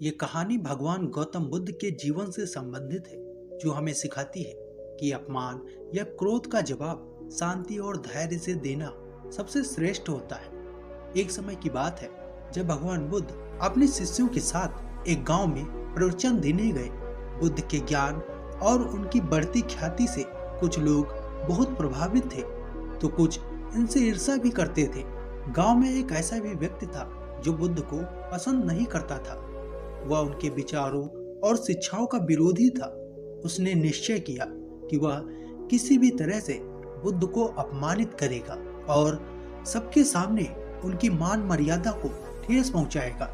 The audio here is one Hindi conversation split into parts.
ये कहानी भगवान गौतम बुद्ध के जीवन से संबंधित है, जो हमें सिखाती है कि अपमान या क्रोध का जवाब शांति और धैर्य से देना सबसे श्रेष्ठ होता है। एक समय की बात है जब भगवान बुद्ध अपने शिष्यों के साथ एक गांव में प्रवचन देने गए। बुद्ध के ज्ञान और उनकी बढ़ती ख्याति से कुछ लोग बहुत प्रभावित थे, तो कुछ इनसे ईर्ष्या भी करते थे। गांव में एक ऐसा भी व्यक्ति था जो बुद्ध को पसंद नहीं करता था। वह उनके विचारों और शिक्षाओं का विरोधी था। उसने निश्चय किया कि वह किसी भी तरह से बुद्ध को अपमानित करेगा और सबके सामने उनकी मान मर्यादा को ठेस पहुंचाएगा।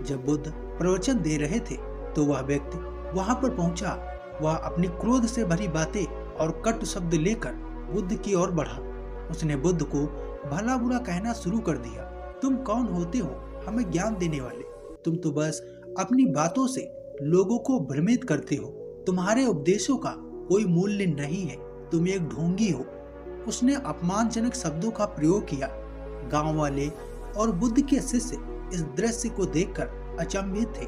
जब बुद्ध प्रवचन दे रहे थे तो वह व्यक्ति वहां पर पहुंचा। वह अपनी क्रोध से भरी बातें और कटु शब्द लेकर बुद्ध की ओर बढ़ा। उसने बुद्ध को भला बुरा कहना शुरू कर दिया। तुम कौन होते हो हमें ज्ञान देने वाले? तुम तो बस अपनी बातों से लोगों को भ्रमित करते हो। तुम्हारे उपदेशों का कोई मूल्य नहीं है। तुम एक ढोंगी हो। उसने अपमानजनक शब्दों का प्रयोग किया। गांव वाले और बुद्ध के शिष्य इस दृश्य को देखकर अचंभित थे।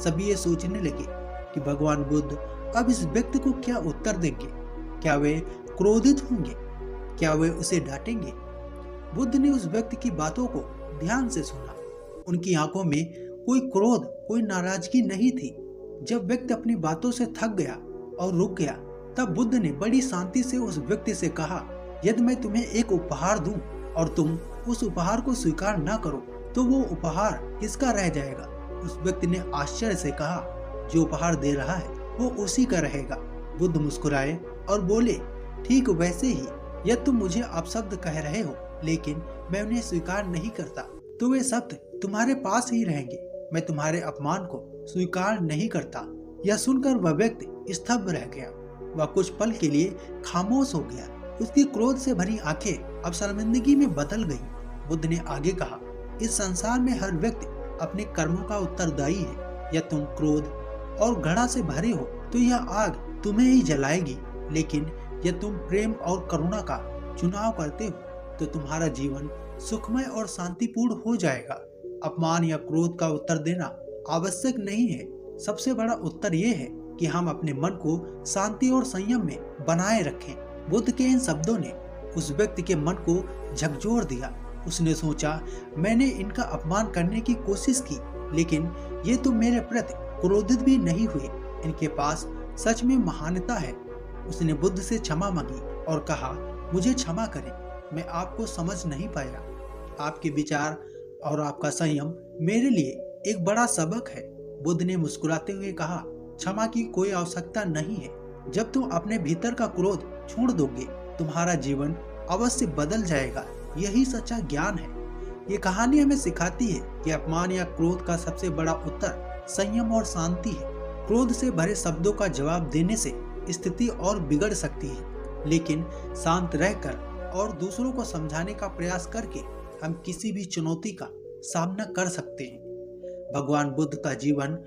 सभी ये सोचने लगे कि भगवान बुद्ध अब इस व्यक्ति को क्या उत्तर देंगे। क्या वे क्रोधित होंगे? क्या वे उसे डांटेंगे? बुद्ध ने उस व्यक्ति की बातों को ध्यान से सुना। उनकी आंखों में कोई क्रोध, कोई नाराजगी नहीं थी। जब व्यक्ति अपनी बातों से थक गया और रुक गया, तब बुद्ध ने बड़ी शांति से उस व्यक्ति से कहा, यदि मैं तुम्हें एक उपहार दूं और तुम उस उपहार को स्वीकार न करो तो वो उपहार किसका रह जाएगा? उस व्यक्ति ने आश्चर्य से कहा, जो उपहार दे रहा है वो उसी का रहेगा। बुद्ध मुस्कुराए और बोले, ठीक वैसे ही यदि तुम मुझे अपशब्द कह रहे हो लेकिन मैं उन्हें स्वीकार नहीं करता तो वे शब्द तुम्हारे पास ही रहेंगे। मैं तुम्हारे अपमान को स्वीकार नहीं करता। यह सुनकर वह व्यक्ति स्तब्ध रह गया। वह कुछ पल के लिए खामोश हो गया। उसकी क्रोध से भरी आंखें अब शर्मिंदगी में बदल गईं। बुद्ध ने आगे कहा, इस संसार में हर व्यक्ति अपने कर्मों का उत्तरदायी है। यदि तुम क्रोध और घृणा से भरे हो तो यह आग तुम्हें ही जलाएगी, लेकिन यदि तुम प्रेम और करुणा का चुनाव करते हो तो तुम्हारा जीवन सुखमय और शांतिपूर्ण हो जाएगा। अपमान या क्रोध का उत्तर देना आवश्यक नहीं है। सबसे बड़ा उत्तर यह है कि हम अपने मन को शांति और संयम में बनाए रखें। बुद्ध के इन शब्दों ने उस व्यक्ति के मन को झकझोर दिया। उसने सोचा, मैंने इनका अपमान करने की कोशिश की, लेकिन ये तो मेरे प्रति क्रोधित भी नहीं हुए। इनके पास सच में महानता है। उसने बुद्ध से क्षमा मांगी और कहा, मुझे क्षमा करें, मैं आपको समझ नहीं पाया। आपके विचार और आपका संयम मेरे लिए एक बड़ा सबक है। बुद्ध ने मुस्कुराते हुए कहा, क्षमा की कोई आवश्यकता नहीं है। जब तुम अपने भीतर का क्रोध छोड़ दोगे, तुम्हारा जीवन अवश्य बदल जाएगा। यही सच्चा ज्ञान है। ये कहानी हमें सिखाती है कि अपमान या क्रोध का सबसे बड़ा उत्तर संयम और शांति है। क्रोध से भरे शब्दों का जवाब देने से स्थिति और बिगड़ सकती है, लेकिन शांत रहकर और दूसरों को समझाने का प्रयास करके हम किसी भी चुनौती का सामना कर सकते हैं। भगवान बुद्ध का जीवन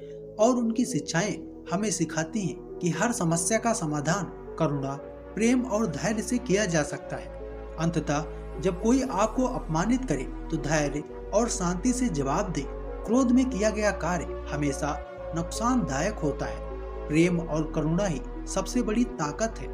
और उनकी शिक्षाएं हमें सिखाती हैं कि हर समस्या का समाधान करुणा, प्रेम और धैर्य से किया जा सकता है। अंततः जब कोई आपको अपमानित करे तो धैर्य और शांति से जवाब दे। क्रोध में किया गया कार्य हमेशा नुकसानदायक होता है। प्रेम और करुणा ही सबसे बड़ी ताकत है।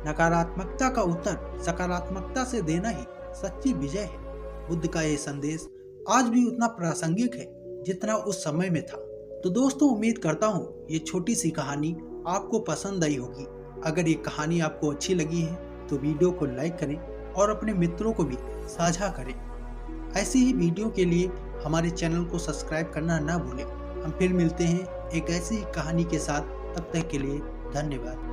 नकारात्मकता का उत्तर सकारात्मकता से देना ही सच्ची विजय है। बुद्ध का ये संदेश आज भी उतना प्रासंगिक है जितना उस समय में था। तो दोस्तों, उम्मीद करता हूँ ये छोटी सी कहानी आपको पसंद आई होगी। अगर ये कहानी आपको अच्छी लगी है तो वीडियो को लाइक करें और अपने मित्रों को भी साझा करें। ऐसी ही वीडियो के लिए हमारे चैनल को सब्सक्राइब करना ना भूलें। हम फिर मिलते हैं एक ऐसी ही कहानी के साथ। तब तक के लिए धन्यवाद।